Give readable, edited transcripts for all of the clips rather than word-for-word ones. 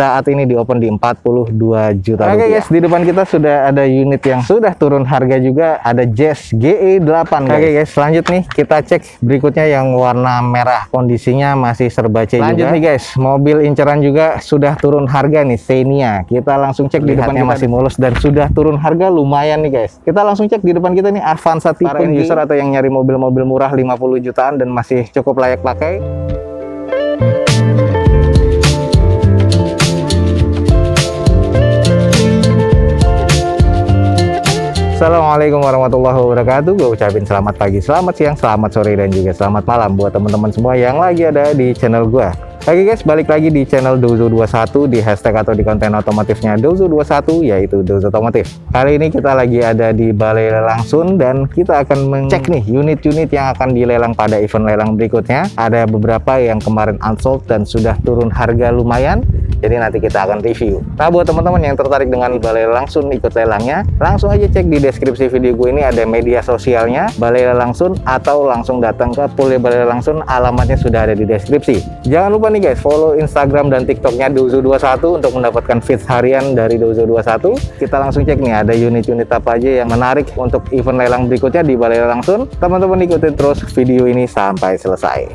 saat ini di open di 42 juta rupiah. Oke guys, di depan kita sudah ada unit yang sudah turun harga juga, ada Jazz GE8 guys. Oke guys, lanjut nih kita cek berikutnya yang warna merah, kondisinya masih serba C juga. Lanjut nih guys, mobil inceran juga sudah turun harga nih, Xenia. Kita langsung cek di depannya masih mulus dan sudah turun harga lumayan nih guys. Kita langsung cek di depan kita nih Avanza tipe user atau yang nyari mobil-mobil murah 50 jutaan dan masih cukup layak pakai. Assalamualaikum warahmatullahi wabarakatuh. Gue ucapin selamat pagi, selamat siang, selamat sore, dan juga selamat malam buat teman-teman semua yang lagi ada di channel gue. Oke guys, balik lagi di channel Dozo21, di hashtag atau di konten otomotifnya Dozo21, yaitu Dozo Otomotif. Kali ini kita lagi ada di Balai Lelang Sun dan kita akan mengecek nih unit-unit yang akan dilelang pada event lelang berikutnya. Ada beberapa yang kemarin unsold dan sudah turun harga lumayan, jadi nanti kita akan review. Nah, buat teman-teman yang tertarik dengan Balai Lelang Sun ikut lelangnya, langsung aja cek di deskripsi video gue ini ada media sosialnya Balai Lelang Sun, atau langsung datang ke pool Balai Lelang Sun, alamatnya sudah ada di deskripsi. Jangan lupa nih guys, follow Instagram dan TikToknya Dozo21 untuk mendapatkan feeds harian dari Dozo21. Kita langsung cek nih ada unit-unit apa aja yang menarik untuk event lelang berikutnya di Balai Lelang Sun. Teman-teman ikutin terus video ini sampai selesai.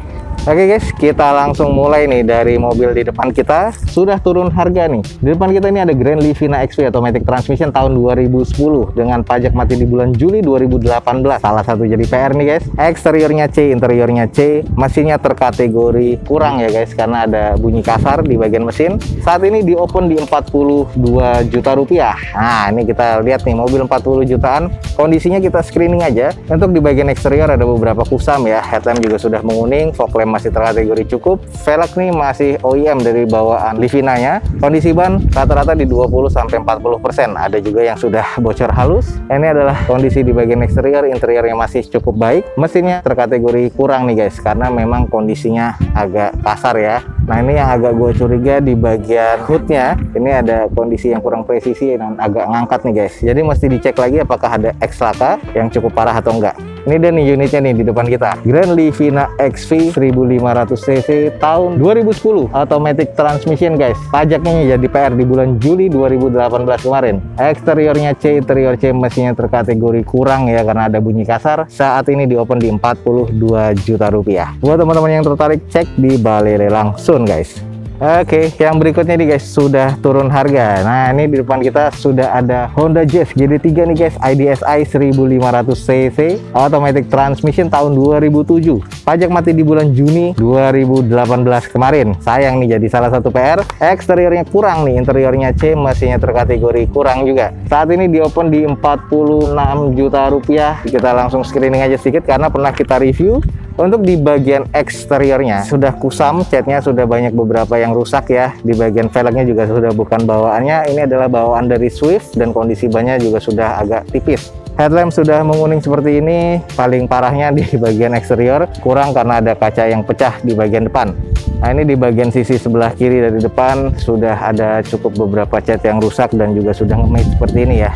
Oke guys, kita langsung mulai nih dari mobil di depan kita. Sudah turun harga nih. Di depan kita ini ada Grand Livina XV Automatic Transmission tahun 2010 dengan pajak mati di bulan Juli 2018. Salah satu jadi PR nih guys. Eksteriornya C, interiornya C. Mesinnya terkategori kurang ya guys, karena ada bunyi kasar di bagian mesin. Saat ini di open di 42 juta rupiah. Nah, ini kita lihat nih mobil 40 jutaan. Kondisinya kita screening aja. Untuk di bagian eksterior ada beberapa kusam ya. Headlamp juga sudah menguning, fog lamp masih terkategori cukup. Velg nih masih OEM dari bawaan Livinanya. Kondisi ban rata-rata di 20-40%. Ada juga yang sudah bocor halus. Ini adalah kondisi di bagian eksterior. Interiornya masih cukup baik. Mesinnya terkategori kurang nih guys, karena memang kondisinya agak kasar ya. Nah, ini yang agak gue curiga di bagian hoodnya. Ini ada kondisi yang kurang presisi dan agak ngangkat nih guys. Jadi mesti dicek lagi apakah ada X-laka yang cukup parah atau enggak. Ini dia nih unitnya nih di depan kita. Grand Livina XV 1500 cc tahun 2010 automatic transmission guys. Pajaknya jadi PR di bulan Juli 2018 kemarin. Eksteriornya C, interior C, mesinnya terkategori kurang ya karena ada bunyi kasar. Saat ini di open di 42 juta rupiah. Buat teman-teman yang tertarik, cek di Balai Lelang Sun guys. Oke, yang berikutnya nih guys, sudah turun harga. Nah, ini di depan kita sudah ada Honda Jazz GD3 nih guys, IDSI 1500 cc automatic transmission tahun 2007. Pajak mati di bulan Juni 2018 kemarin. Sayang nih jadi salah satu PR. Eksteriornya kurang nih, interiornya C, mesinnya terkategori kurang juga. Saat ini di open di 46 juta rupiah. Kita langsung screening aja sedikit karena pernah kita review. Untuk di bagian eksteriornya sudah kusam, catnya sudah banyak beberapa yang rusak ya. Di bagian velgnya juga sudah bukan bawaannya. Ini adalah bawaan dari Swift dan kondisi bannya juga sudah agak tipis. Headlamp sudah menguning seperti ini. Paling parahnya di bagian eksterior, kurang karena ada kaca yang pecah di bagian depan. Nah, ini di bagian sisi sebelah kiri dari depan sudah ada cukup beberapa cat yang rusak dan juga sudah nge-match seperti ini ya.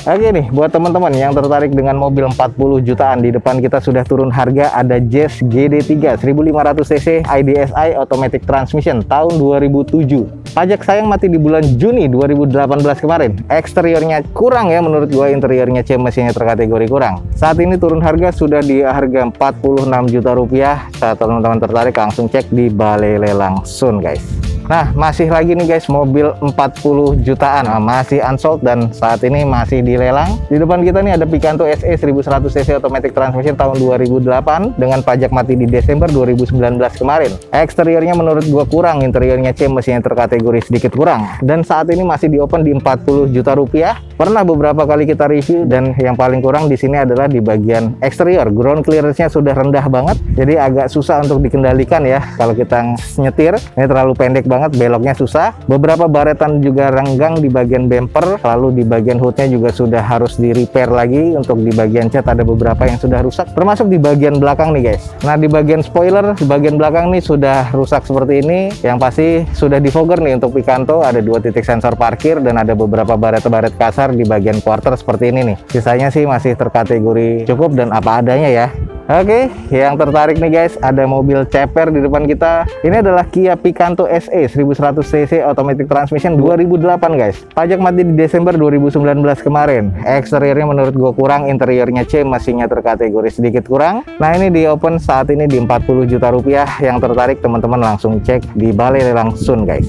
Oke nih, buat teman-teman yang tertarik dengan mobil 40 jutaan, di depan kita sudah turun harga. Ada Jazz GD3 1500 cc IDSI automatic transmission tahun 2007. Pajak sayang mati di bulan Juni 2018 kemarin. Eksteriornya kurang ya menurut gua, interiornya C, mesinnya terkategori kurang. Saat ini turun harga sudah di harga 46 juta rupiah. Saat teman-teman tertarik langsung cek di Balai Lelang Sun guys. Nah, masih lagi nih guys mobil 40 jutaan. Nah, masih unsold dan saat ini masih dilelang. Di depan kita nih ada Picanto SE 1100 cc automatic transmission tahun 2008 dengan pajak mati di Desember 2019 kemarin. Eksteriornya menurut gua kurang, interiornya C, mesinnya terkategori sedikit kurang. Dan saat ini masih di open di 40 juta rupiah. Pernah beberapa kali kita review dan yang paling kurang di sini adalah di bagian eksterior. Ground clearance-nya sudah rendah banget. Jadi agak susah untuk dikendalikan ya kalau kita nyetir. Ini terlalu pendek banget, beloknya susah. Beberapa baretan juga renggang di bagian bumper, lalu di bagian hoodnya juga sudah harus di repair lagi. Untuk di bagian cat ada beberapa yang sudah rusak, termasuk di bagian belakang nih guys. Nah, di bagian spoiler, di bagian belakang nih sudah rusak seperti ini. Yang pasti sudah di fogger nih untuk Picanto, ada 2 titik sensor parkir dan ada beberapa baret-baret kasar di bagian quarter seperti ini nih. Sisanya sih masih terkategori cukup dan apa adanya ya. Oke, yang tertarik nih guys, ada mobil ceper di depan kita. Ini adalah Kia Picanto SE 1100 cc automatic transmission 2008 guys. Pajak mati di Desember 2019 kemarin. Eksteriornya menurut gue kurang, interiornya C, mesinnya terkategori sedikit kurang. Nah ini di open saat ini di 40 juta rupiah. Yang tertarik teman-teman langsung cek di balai lelang Sun guys.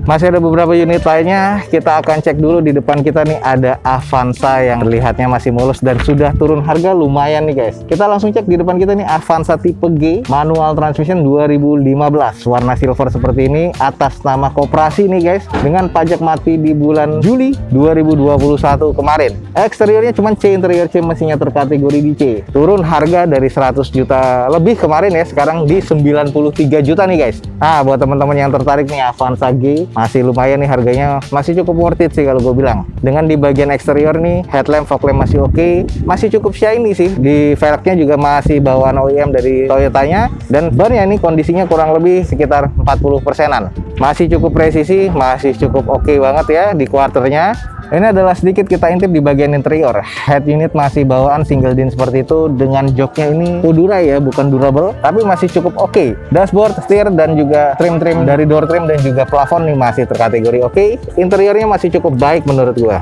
Masih ada beberapa unit lainnya, kita akan cek dulu. Di depan kita nih ada Avanza yang terlihatnya masih mulus dan sudah turun harga lumayan nih guys. Kita langsung cek di depan kita nih Avanza tipe G, manual transmission 2015, warna silver seperti ini, atas nama koperasi nih guys, dengan pajak mati di bulan Juli 2021 kemarin. Eksteriornya cuma C, interior C, mesinnya terkategori di C. Turun harga dari 100 juta lebih kemarin ya, sekarang di 93 juta nih guys. Nah buat teman-teman yang tertarik nih Avanza G, masih lumayan nih harganya, masih cukup worth it sih kalau gue bilang. Dengan di bagian eksterior nih, headlamp, fog lamp masih oke, masih cukup shiny sih. Di velgnya juga masih bawaan OEM dari Toyotanya, dan bannya ini kondisinya kurang lebih sekitar 40%-an. Masih cukup presisi, masih cukup oke banget ya di quarternya. Ini adalah sedikit kita intip di bagian interior. Head unit masih bawaan single din seperti itu, dengan joknya ini Udurai ya, bukan durable, tapi masih cukup oke. Dashboard, setir, dan juga trim-trim dari door trim dan juga plafon nih masih terkategori oke. Interiornya masih cukup baik menurut gua.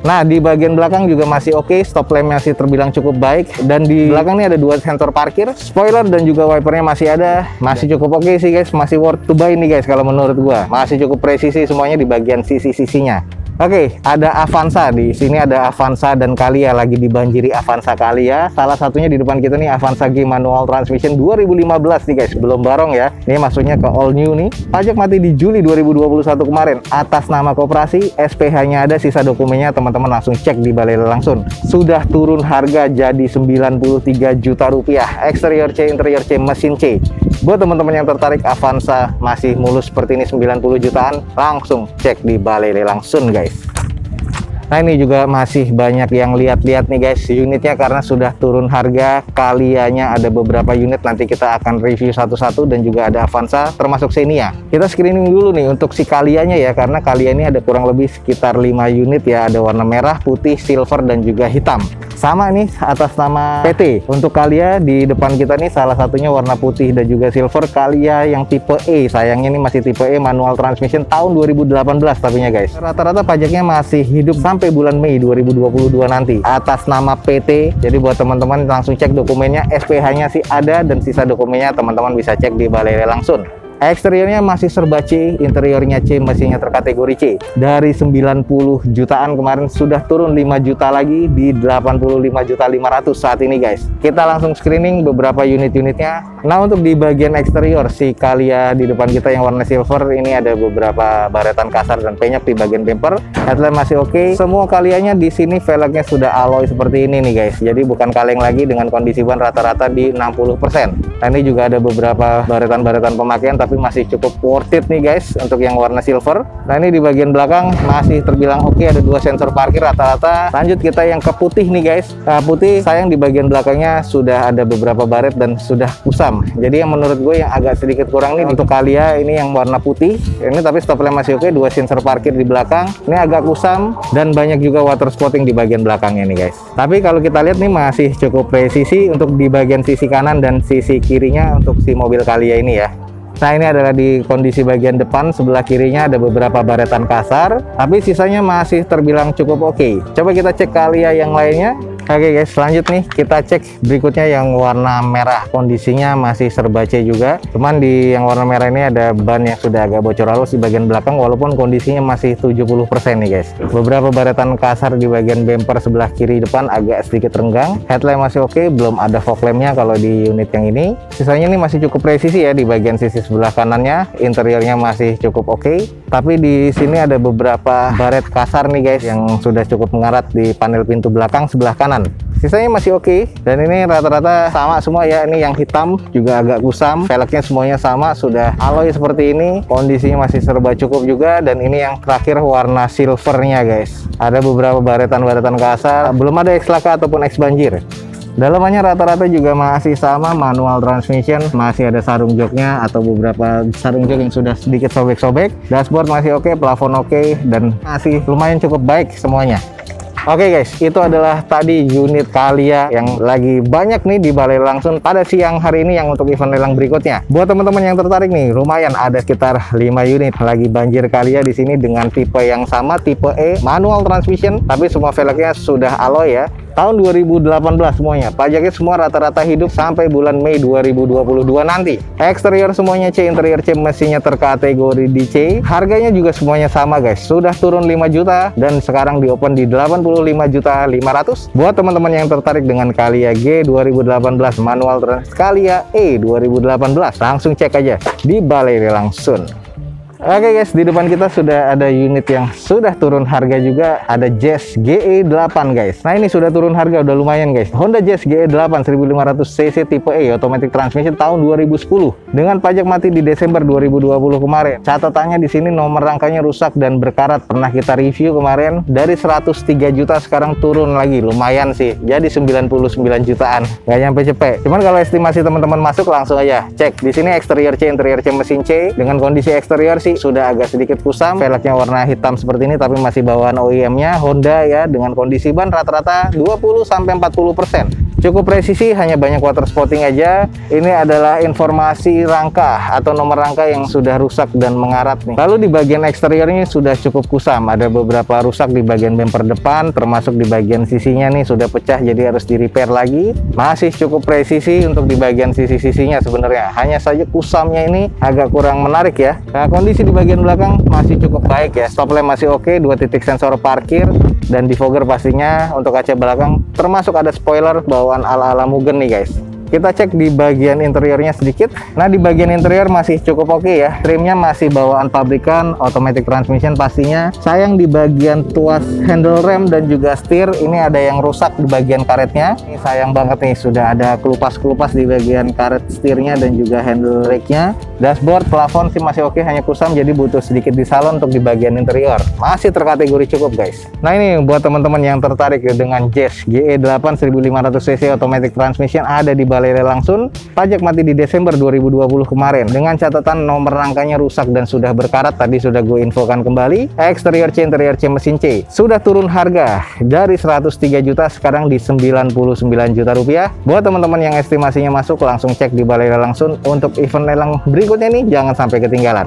Nah di bagian belakang juga masih oke, stop lamp masih terbilang cukup baik, dan di belakang ini ada dua sensor parkir, spoiler dan juga wipernya masih ada, masih cukup oke sih guys, masih worth to buy nih guys kalau menurut gua. Masih cukup presisi semuanya di bagian sisi-sisinya. Oke, ada Avanza di sini, ada Avanza dan Calia, lagi dibanjiri Avanza Calia. Salah satunya di depan kita nih Avanza G manual transmission 2015 nih guys, belum barong ya. Ini maksudnya ke all new nih. Pajak mati di Juli 2021 kemarin, atas nama koperasi, SPH-nya ada, sisa dokumennya teman-teman langsung cek di balai lelang Sun. Sudah turun harga jadi 93 juta rupiah. Eksterior C, interior C, mesin C. Buat teman-teman yang tertarik Avanza masih mulus seperti ini 90 jutaan, langsung cek di balai lelang Sun guys. Nah ini juga masih banyak yang lihat-lihat nih guys unitnya, karena sudah turun harga. Calianya ada beberapa unit, nanti kita akan review satu-satu, dan juga ada Avanza termasuk Xenia. Kita screening dulu nih untuk si Calianya ya, karena Calia ini ada kurang lebih sekitar 5 unit ya, ada warna merah, putih, silver, dan juga hitam. Sama nih atas nama PT. Untuk Calia di depan kita nih salah satunya warna putih dan juga silver, Calia yang tipe E. Sayangnya ini masih tipe E manual transmission tahun 2018 tapinya guys. Rata-rata pajaknya masih hidup sampai bulan Mei 2022 nanti atas nama PT. Jadi buat teman-teman langsung cek dokumennya, SPH-nya sih ada, dan sisa dokumennya teman-teman bisa cek di balai lelang Sun. Eksteriornya masih serba C, interiornya C, mesinnya terkategori C. Dari 90 jutaan kemarin sudah turun 5 juta lagi di 85.500.000 saat ini guys. Kita langsung screening beberapa unit-unitnya. Nah untuk di bagian eksterior si Calia di depan kita yang warna silver ini ada beberapa baretan kasar dan penyok di bagian bumper. Headlamp masih oke. Semua Calianya di sini velgnya sudah alloy seperti ini nih guys. Jadi bukan kaleng lagi, dengan kondisi ban rata-rata di 60%. Nah ini juga ada beberapa baretan-baretan pemakaian, tapi masih cukup worth it nih guys untuk yang warna silver. Nah ini di bagian belakang masih terbilang oke, ada dua sensor parkir rata-rata. Lanjut kita yang ke putih nih guys. Nah, putih sayang di bagian belakangnya sudah ada beberapa baret dan sudah kusam. Jadi yang menurut gue yang agak sedikit kurang nih untuk Calia ini yang warna putih ini, tapi stop lamp masih oke, dua sensor parkir di belakang. Ini agak kusam dan banyak juga water spotting di bagian belakangnya nih guys. Tapi kalau kita lihat nih masih cukup presisi untuk di bagian sisi kanan dan sisi kirinya untuk si mobil Calia ini ya. Nah ini adalah di kondisi bagian depan, sebelah kirinya ada beberapa baretan kasar, tapi sisanya masih terbilang cukup oke. Coba kita cek Calia yang lainnya. Oke guys, lanjut nih kita cek berikutnya yang warna merah. Kondisinya masih serba C juga, cuman di yang warna merah ini ada ban yang sudah agak bocor halus di bagian belakang, walaupun kondisinya masih 70% nih guys. Beberapa baretan kasar di bagian bumper sebelah kiri depan agak sedikit renggang. Headlamp masih oke, belum ada fog lampnya kalau di unit yang ini. Sisanya ini masih cukup presisi ya di bagian sisi sebelah kanannya. Interiornya masih cukup oke, tapi di sini ada beberapa baret kasar nih guys yang sudah cukup mengarat di panel pintu belakang sebelah kanan. Sisanya masih oke, dan ini rata-rata sama semua ya. Ini yang hitam juga agak kusam, velgnya semuanya sama, sudah alloy seperti ini, kondisinya masih serba cukup juga. Dan ini yang terakhir warna silvernya guys, ada beberapa baretan-baretan kasar, belum ada X laka ataupun X banjir. Dalamannya rata-rata juga masih sama, manual transmission, masih ada sarung joknya atau beberapa sarung jok yang sudah sedikit sobek-sobek. Dashboard masih oke, plafon oke, dan masih lumayan cukup baik semuanya. Oke guys, itu adalah tadi unit Calya yang lagi banyak nih di balai langsung pada siang hari ini yang untuk event lelang berikutnya. Buat teman-teman yang tertarik nih, lumayan ada sekitar 5 unit lagi banjir Calya di sini dengan tipe yang sama, tipe E, manual transmission, tapi semua velgnya sudah alloy ya. Tahun 2018 semuanya. Pajaknya semua rata-rata hidup sampai bulan Mei 2022 nanti. Eksterior semuanya C, interior C, mesinnya terkategori di C. Harganya juga semuanya sama guys. Sudah turun 5 juta dan sekarang di open di 85.500.500. Buat teman-teman yang tertarik dengan Calya G 2018 manual Calya E 2018, langsung cek aja di Balai Lelang Sun. Oke guys, di depan kita sudah ada unit yang sudah turun harga juga, ada Jazz GE8 guys. Nah ini sudah turun harga, udah lumayan guys. Honda Jazz GE8 1500 cc tipe E automatic transmission tahun 2010 dengan pajak mati di Desember 2020 kemarin. Catatannya di sini nomor rangkanya rusak dan berkarat, pernah kita review kemarin. Dari 103 juta sekarang turun lagi, lumayan sih. Jadi 99 jutaan, nggak nyampe cepet. Cuman kalau estimasi teman-teman masuk langsung aja cek. Di sini eksterior C, interior C, mesin C. Dengan kondisi eksterior sudah agak sedikit kusam, velgnya warna hitam seperti ini tapi masih bawaan OEM-nya Honda ya, dengan kondisi ban rata-rata 20-40%. Cukup presisi, hanya banyak water spotting aja. Ini adalah informasi rangka atau nomor rangka yang sudah rusak dan mengarat nih. Lalu di bagian eksteriornya sudah cukup kusam, ada beberapa rusak di bagian bumper depan, termasuk di bagian sisinya nih sudah pecah, jadi harus di repair lagi. Masih cukup presisi untuk di bagian sisi-sisinya sebenarnya, hanya saja kusamnya ini agak kurang menarik ya. Nah, kondisi di bagian belakang masih cukup baik ya, stop lamp masih oke, 2 titik sensor parkir, dan defogger pastinya. Untuk kaca belakang termasuk ada spoiler bawaan ala-ala Mugen nih guys. Kita cek di bagian interiornya sedikit. Nah di bagian interior masih cukup oke ya. Trimnya masih bawaan pabrikan, automatic transmission pastinya. Sayang di bagian tuas handle rem dan juga setir ini ada yang rusak di bagian karetnya. Ini sayang banget nih, sudah ada kelupas-kelupas di bagian karet setirnya dan juga handle racknya. Dashboard, plafon sih masih oke, hanya kusam jadi butuh sedikit di salon. Untuk di bagian interior masih terkategori cukup guys. Nah ini buat teman-teman yang tertarik dengan Jazz GE8 1500 cc automatic transmission, ada di Balai Lelang Sun. Pajak mati di Desember 2020 kemarin dengan catatan nomor rangkanya rusak dan sudah berkarat, tadi sudah gue infokan kembali. Eksterior C, interior C, mesin C. Sudah turun harga dari 103 juta sekarang di 99 juta rupiah. Buat teman-teman yang estimasinya masuk langsung cek di Balai Lelang Sun. Untuk event lelang berikutnya nih jangan sampai ketinggalan.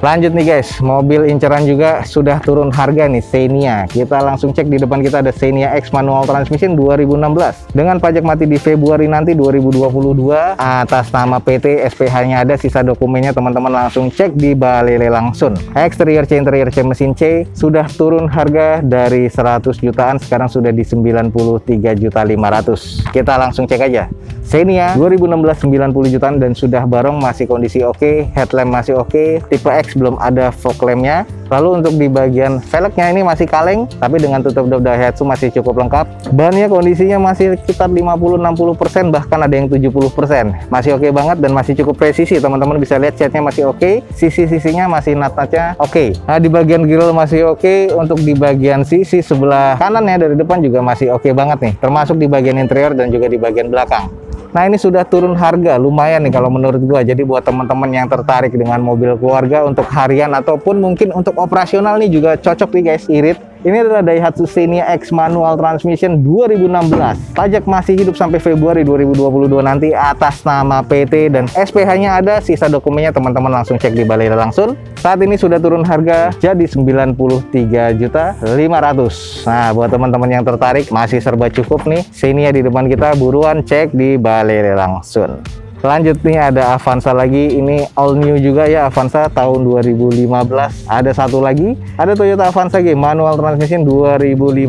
Lanjut nih guys, mobil inceran juga sudah turun harga nih, Xenia. Kita langsung cek, di depan kita ada Xenia X manual transmission 2016 dengan pajak mati di Februari nanti 2022, atas nama PT, SPH-nya ada, sisa dokumennya teman-teman langsung cek di Balai Lelang Sun. Eksterior C, interior C, mesin C. Sudah turun harga dari 100 jutaan sekarang sudah di 93.500.000. Kita langsung cek aja. Xenia 2016 90 jutaan dan sudah barong, masih kondisi oke, headlamp masih oke, tipe X belum ada fog lampnya. Lalu untuk di bagian velgnya ini masih kaleng tapi dengan tutup dop Daihatsu masih cukup lengkap. Bannya kondisinya masih sekitar 50-60%, bahkan ada yang 70%. Masih oke banget dan masih cukup presisi, teman-teman bisa lihat catnya masih oke, sisi-sisinya masih nat-natnya oke. Nah di bagian grill masih oke. Untuk di bagian sisi sebelah kanan ya dari depan juga masih oke banget nih, termasuk di bagian interior dan juga di bagian belakang. Nah ini sudah turun harga lumayan nih kalau menurut gua. Jadi buat teman-teman yang tertarik dengan mobil keluarga untuk harian ataupun mungkin untuk operasional nih juga cocok nih guys, irit. Ini adalah Daihatsu Xenia X manual transmission 2016. Pajak masih hidup sampai Februari 2022 nanti, atas nama PT dan SPH-nya ada, sisa dokumennya teman-teman langsung cek di Balai Lelang Sun. Saat ini sudah turun harga jadi 93.500.000. Nah, buat teman-teman yang tertarik masih serba cukup nih. Xenia di depan kita, buruan cek di Balai Lelang Sun. Lanjut nih ada Avanza lagi, ini all new juga ya, Avanza tahun 2015. Ada satu lagi, ada Toyota Avanza G manual transmission 2015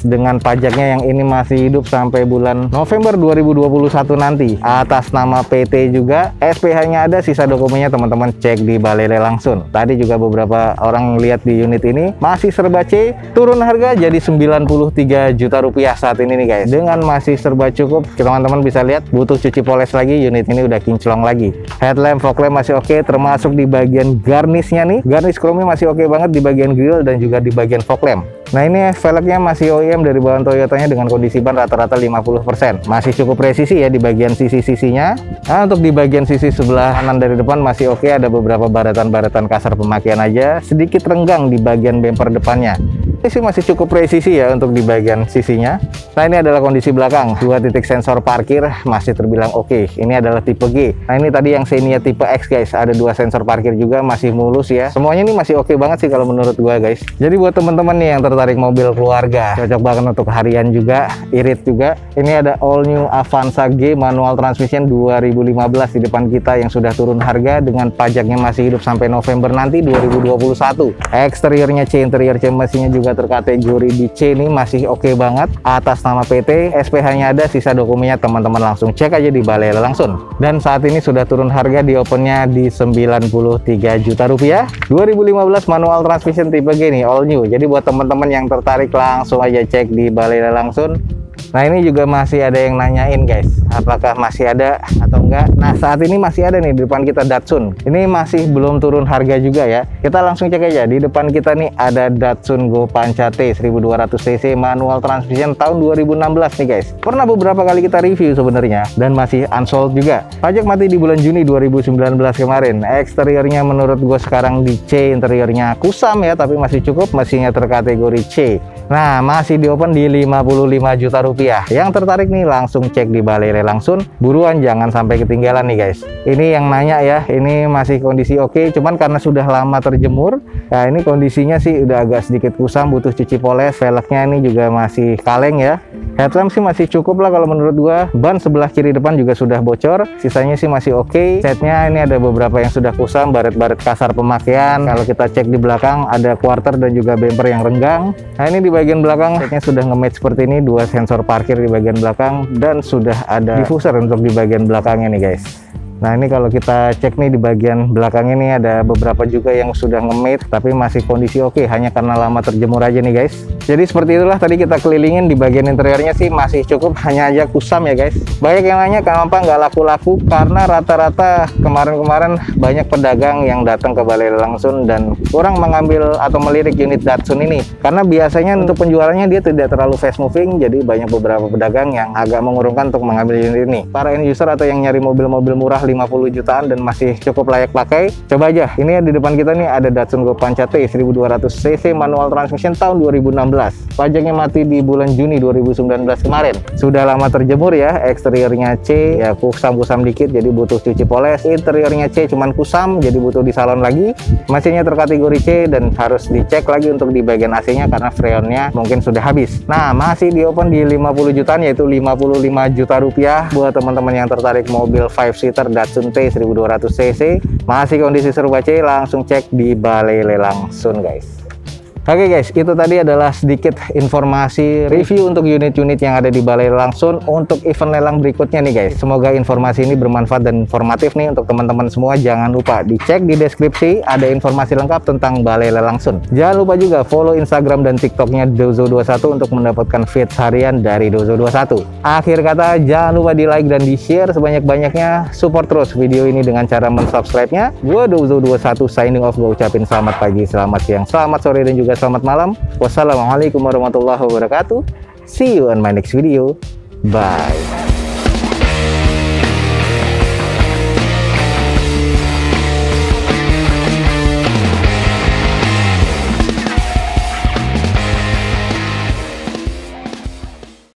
dengan pajaknya yang ini masih hidup sampai bulan November 2021 nanti, atas nama PT juga. SPH-nya ada, sisa dokumennya teman-teman cek di Balai Lelang Sun. Tadi juga beberapa orang lihat di unit ini masih serba C, turun harga jadi 93 juta rupiah saat ini nih guys. Dengan masih serba cukup, teman-teman bisa lihat butuh cuci poles lagi, unit ini udah kinclong lagi. Headlamp, fog lamp masih oke, termasuk di bagian garnisnya nih, garnish chrome masih oke banget di bagian grill dan juga di bagian fog lamp. Nah ini velgnya masih OEM dari bawaan Toyotanya dengan kondisi ban rata-rata 50%. Masih cukup presisi ya di bagian sisi-sisinya. Nah untuk di bagian sisi sebelah kanan dari depan masih oke, ada beberapa baratan-baratan kasar pemakaian aja, sedikit renggang di bagian bumper depannya. Ini sih masih cukup presisi ya untuk di bagian sisinya. Nah, ini adalah kondisi belakang. 2 titik sensor parkir masih terbilang oke. Ini adalah tipe G. Nah, ini tadi yang Xenia tipe X guys. Ada 2 sensor parkir juga, masih mulus ya. Semuanya ini masih oke banget sih kalau menurut gua guys. Jadi buat teman-teman nih yang tertarik mobil keluarga, cocok banget untuk harian juga, irit juga. Ini ada all new Avanza G manual transmission 2015 di depan kita yang sudah turun harga dengan pajaknya masih hidup sampai November nanti 2021. Eksteriornya C, interior C, mesinnya juga terkategori di C, ini masih oke banget. Atas nama PT, SPH-nya ada, sisa dokumennya teman-teman langsung cek aja di balai langsung. Dan saat ini sudah turun harga di opennya di 93 juta rupiah. 2015 manual transmission tipe G nih, all new. Jadi buat teman-teman yang tertarik langsung aja cek di balai langsung. Nah, ini juga masih ada yang nanyain guys, apakah masih ada atau enggak. Nah, saat ini masih ada nih di depan kita Datsun. Ini masih belum turun harga juga ya. Kita langsung cek aja. Di depan kita nih ada Datsun Go Pancha T 1200 cc manual transmission tahun 2016 nih guys. Pernah beberapa kali kita review sebenarnya dan masih unsold juga. Pajak mati di bulan Juni 2019 kemarin. Eksteriornya menurut gue sekarang di C, interiornya kusam ya, tapi masih cukup, mesinnya terkategori C. Nah, masih di open di 55 juta rupiah. Yang tertarik nih langsung cek di balai langsung. Buruan jangan sampai ketinggalan nih guys. Ini yang nanya ya, ini masih kondisi oke, cuman karena sudah lama terjemur. Nah, ini kondisinya sih udah agak sedikit kusam, butuh cuci poles. Velgnya ini juga masih kaleng ya. Headlamp sih masih cukup lah kalau menurut gua. Ban sebelah kiri depan juga sudah bocor. Sisanya sih masih oke. Setnya ini ada beberapa yang sudah kusam, baret-baret kasar pemakaian. Kalau kita cek di belakang ada quarter dan juga bumper yang renggang. Nah, ini di bagian belakang setnya sudah nge-match seperti ini, 2 sensor parkir di bagian belakang dan sudah ada diffuser untuk di bagian belakangnya nih guys. Nah, ini kalau kita cek nih di bagian belakang ini ada beberapa juga yang sudah nge-mate tapi masih kondisi oke, hanya karena lama terjemur aja nih guys. Jadi seperti itulah tadi kita kelilingin. Di bagian interiornya sih masih cukup, hanya aja kusam ya guys. Banyak yang nanya kenapa nggak laku-laku, karena rata-rata kemarin-kemarin banyak pedagang yang datang ke balai langsung dan kurang mengambil atau melirik unit Datsun ini. Karena biasanya untuk penjualannya dia tidak terlalu fast moving, jadi banyak beberapa pedagang yang agak mengurungkan untuk mengambil unit ini. Para end user atau yang nyari mobil-mobil murah 50 jutaan dan masih cukup layak pakai, coba aja. Ini di depan kita nih ada Datsun Go Pancha T 1200 cc manual transmission tahun 2016. Pajaknya mati di bulan Juni 2019 kemarin. Sudah lama terjemur ya. Eksteriornya C ya, kusam-kusam dikit jadi butuh cuci poles. Interiornya C cuman kusam jadi butuh di salon lagi. Mesinnya terkategori C dan harus dicek lagi untuk di bagian AC-nya karena freonnya mungkin sudah habis. Nah, masih di open di 50 jutaan, yaitu 55 juta rupiah. Buat teman-teman yang tertarik mobil 5-seater Datsun T 1200 cc masih kondisi serba C, langsung cek di balai langsung guys. Oke guys, itu tadi adalah sedikit informasi review untuk unit-unit yang ada di balai langsung untuk event lelang berikutnya nih guys. Semoga informasi ini bermanfaat dan informatif nih untuk teman-teman semua. Jangan lupa dicek di deskripsi, ada informasi lengkap tentang balai langsung. Jangan lupa juga follow Instagram dan TikToknya Dozo21 untuk mendapatkan feeds harian dari Dozo21. Akhir kata, jangan lupa di like dan di share sebanyak-banyaknya. Support terus video ini dengan cara mensubscribe-nya. Gua Dozo21 signing off. Gua ucapin selamat pagi, selamat siang, selamat sore, dan juga selamat malam. Wassalamualaikum warahmatullahi wabarakatuh. See you on my next video. Bye.